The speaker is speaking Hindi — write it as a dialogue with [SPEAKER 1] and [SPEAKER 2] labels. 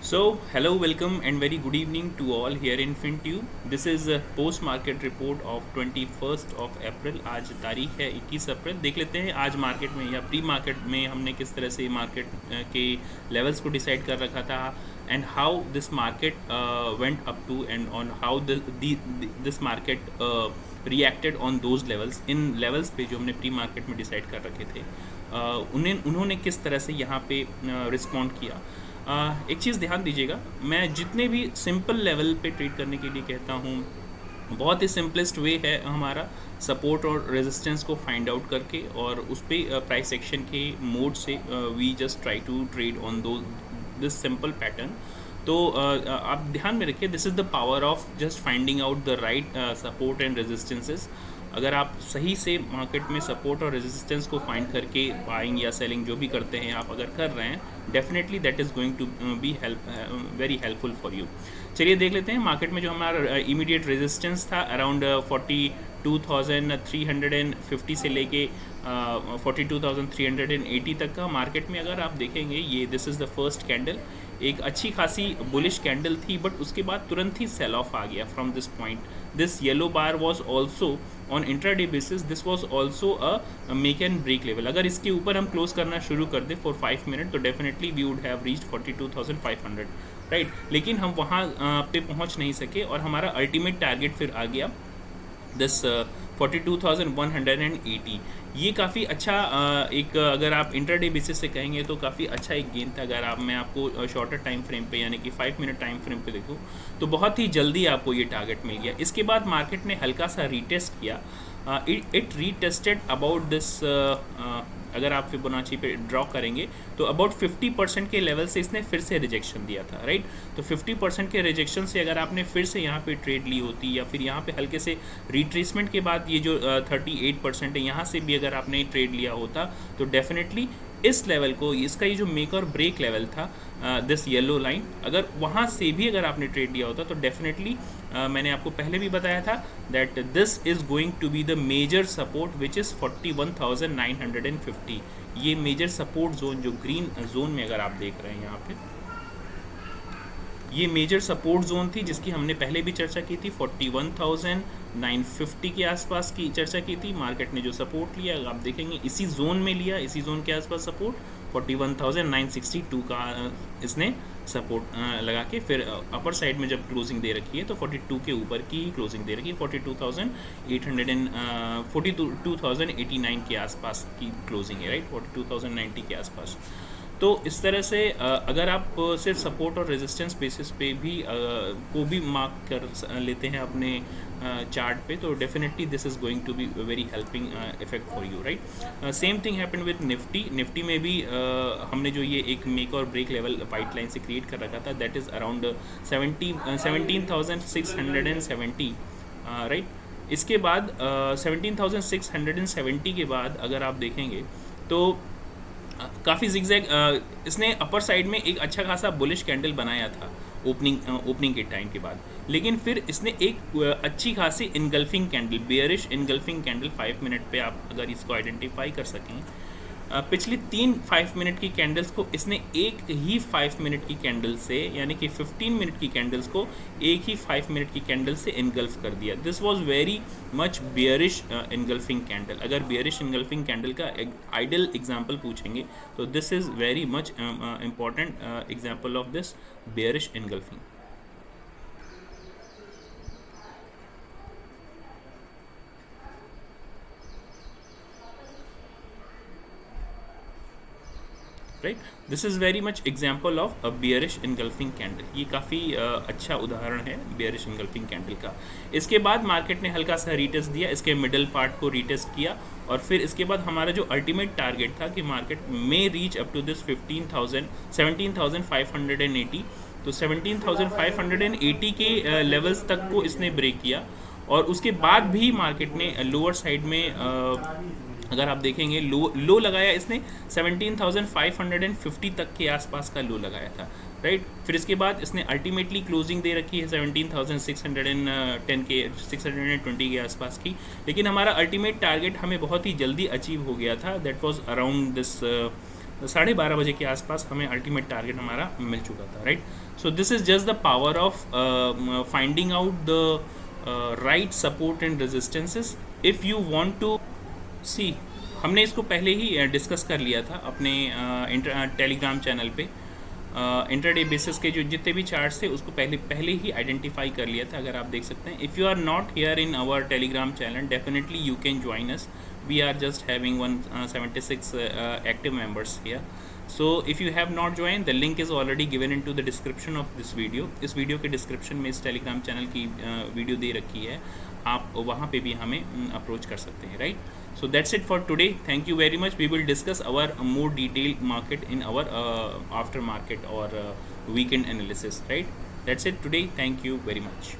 [SPEAKER 1] Hello, welcome, and very good evening to all here in FinTube. This is a post market report of 21st of April. आज तारीख है 21 अप्रैल. देख लेते हैं आज मार्केट में या प्री मार्केट में हमने किस तरह से मार्केट के लेवल्स को डिसाइड कर रखा था and how this market went up to and on how this market reacted on those levels. इन लेवल्स पे जो हमने प्री मार्केट में डिसाइड कर रखे थे उन्होंने किस तरह से यहाँ पे रिस्पॉन्ड किया. एक चीज़ ध्यान दीजिएगा, मैं जितने भी सिंपल लेवल पे ट्रेड करने के लिए कहता हूँ, बहुत ही सिंपलेस्ट वे है हमारा सपोर्ट और रेजिस्टेंस को फाइंड आउट करके और उस पर प्राइस एक्शन के मोड से we just try to trade on this simple pattern. तो आप ध्यान में रखिए, this is the power of just finding out the right support and resistances. अगर आप सही से मार्केट में सपोर्ट और रेजिस्टेंस को फाइंड करके बाइंग या सेलिंग जो भी करते हैं आप अगर कर रहे हैं, definitely that is going to be very helpful for you. चलिए देख लेते हैं मार्केट में जो हमारा इमीडिएट रेजिस्टेंस था अराउंड 42,350 से लेके 42,380 तक का. मार्केट में अगर आप देखेंगे, ये this is the first candle, एक अच्छी खासी बुलिश कैंडल थी, बट उसके बाद तुरंत ही सेल ऑफ आ गया from this point. This yellow bar was also on intraday basis, this was also a make and break level. अगर इसके ऊपर हम क्लोज करना शुरू कर दें फॉर 5 मिनट तो definitely we would have reached 42,500, right. लेकिन हम वहाँ पे पहुँच नहीं सके और हमारा अल्टीमेट टारगेट फिर आ गया दिस 42,180. ये काफ़ी अच्छा एक अगर आप इंटरडे बेसिस से कहेंगे तो काफ़ी अच्छा एक गेन था. अगर मैं आपको शॉर्टर टाइम फ्रेम पे यानी कि 5 मिनट टाइम फ्रेम पे देखूँ तो बहुत ही जल्दी आपको ये टारगेट मिल गया. इसके बाद मार्केट ने हल्का सा रीटेस्ट किया. इट रीटेस्टेड अबाउट दिस, अगर आप फिबोनाची पे ड्रॉ करेंगे तो अबाउट 50% के लेवल से इसने फिर से रिजेक्शन दिया था, राइट. तो 50% के रिजेक्शन से अगर आपने फिर से यहाँ पे ट्रेड ली होती या फिर यहाँ पे हल्के से रिट्रेसमेंट के बाद ये जो 38% है यहाँ से भी अगर आपने ट्रेड लिया होता तो डेफिनेटली इस लेवल को, इसका ये जो मेक और ब्रेक लेवल था दिस येलो लाइन, अगर वहाँ से भी अगर आपने ट्रेड लिया होता तो डेफिनेटली मैंने आपको पहले भी बताया था that this is going to be the major support which is 41,950. ये मेजर सपोर्ट जोन जो ग्रीन जोन में अगर आप देख रहे हैं यहाँ पे, ये मेजर सपोर्ट जोन थी जिसकी हमने पहले भी चर्चा की थी. 41,950 के आसपास की चर्चा की थी. मार्केट ने जो सपोर्ट लिया आप देखेंगे इसी जोन में लिया, इसी जोन के आसपास सपोर्ट 41,962 का इसने सपोर्ट लगा के फिर अपर साइड में जब क्लोजिंग दे रखी है तो 42 के ऊपर की क्लोजिंग दे रखी है. 42,089 के आसपास की क्लोजिंग है, राइट. 42,090 के आसपास. तो इस तरह से अगर आप सिर्फ सपोर्ट और रेजिस्टेंस बेसिस पे भी को भी मार्क कर लेते हैं अपने चार्ट पे तो definitely this is going to be very helping effect for you, right. Same thing happen with Nifty में भी हमने जो ये एक मेक और ब्रेक लेवल वाइट लाइन से क्रिएट कर रखा था दैट इज़ अराउंड 17,670, राइट. इसके बाद 17,670 के बाद अगर आप देखेंगे तो काफ़ी जिगजैग इसने अपर साइड में एक अच्छा खासा बुलिश कैंडल बनाया था ओपनिंग के टाइम के बाद, लेकिन फिर इसने एक अच्छी खासी engulfing candle, bearish engulfing candle 5 minute पे आप अगर इसको आइडेंटिफाई कर सकें, पिछली 3 5 मिनट की कैंडल्स को इसने एक ही 5 मिनट की कैंडल से यानी कि 15 मिनट की कैंडल्स को एक ही 5 मिनट की कैंडल से इनगल्फ कर दिया. This was very much bearish engulfing candle. अगर बेयरिश इनगल्फिंग कैंडल का आइडियल एग्जांपल पूछेंगे तो this is very much important example of this bearish engulfing. Right. This is very much example of a bearish engulfing candle. ये काफ़ी अच्छा उदाहरण है बियरिश इनगल्फिंग कैंडल का. इसके बाद मार्केट ने हल्का सा रीटेस्ट दिया, इसके मिडल पार्ट को रीटेस्ट किया और फिर इसके बाद हमारा जो अल्टीमेट टारगेट था कि मार्केट में रीच अप टू दिस 17,580, तो 17,580 के लेवल्स तक को इसने ब्रेक किया और उसके बाद भी मार्केट ने लोअर साइड में अगर आप देखेंगे लो लगाया इसने 17,550 तक के आसपास का लो लगाया था, राइट. फिर इसके बाद इसने अल्टीमेटली क्लोजिंग दे रखी है 17,610 के 620 के आसपास की, लेकिन हमारा अल्टीमेट टारगेट हमें बहुत ही जल्दी अचीव हो गया था. दैट वाज अराउंड दिस 12:30 के आसपास हमें अल्टीमेट टारगेट हमारा मिल चुका था, right. So this is just the power of finding out the right support and resistances if you want to see. हमने इसको पहले ही डिस्कस कर लिया था अपने टेलीग्राम चैनल पे। इंटरडे बेसिस के जो जितने भी चार्ट्स थे उसको पहले ही आइडेंटिफाई कर लिया था, अगर आप देख सकते हैं। If you are not here in our Telegram channel, definitely you can join us. We are just having 176 active members here. So if you have not joined, the link is already given into the description of this video. इस वीडियो के डिस्क्रिप्शन में इस टेलीग्राम चैनल की वीडियो दे रखी है, आप वहाँ पे भी हमें अप्रोच कर सकते हैं, right. So that's it for today. Thank you very much. We will discuss our more detailed market in our after market or weekend analysis, right? That's it today. Thank you very much.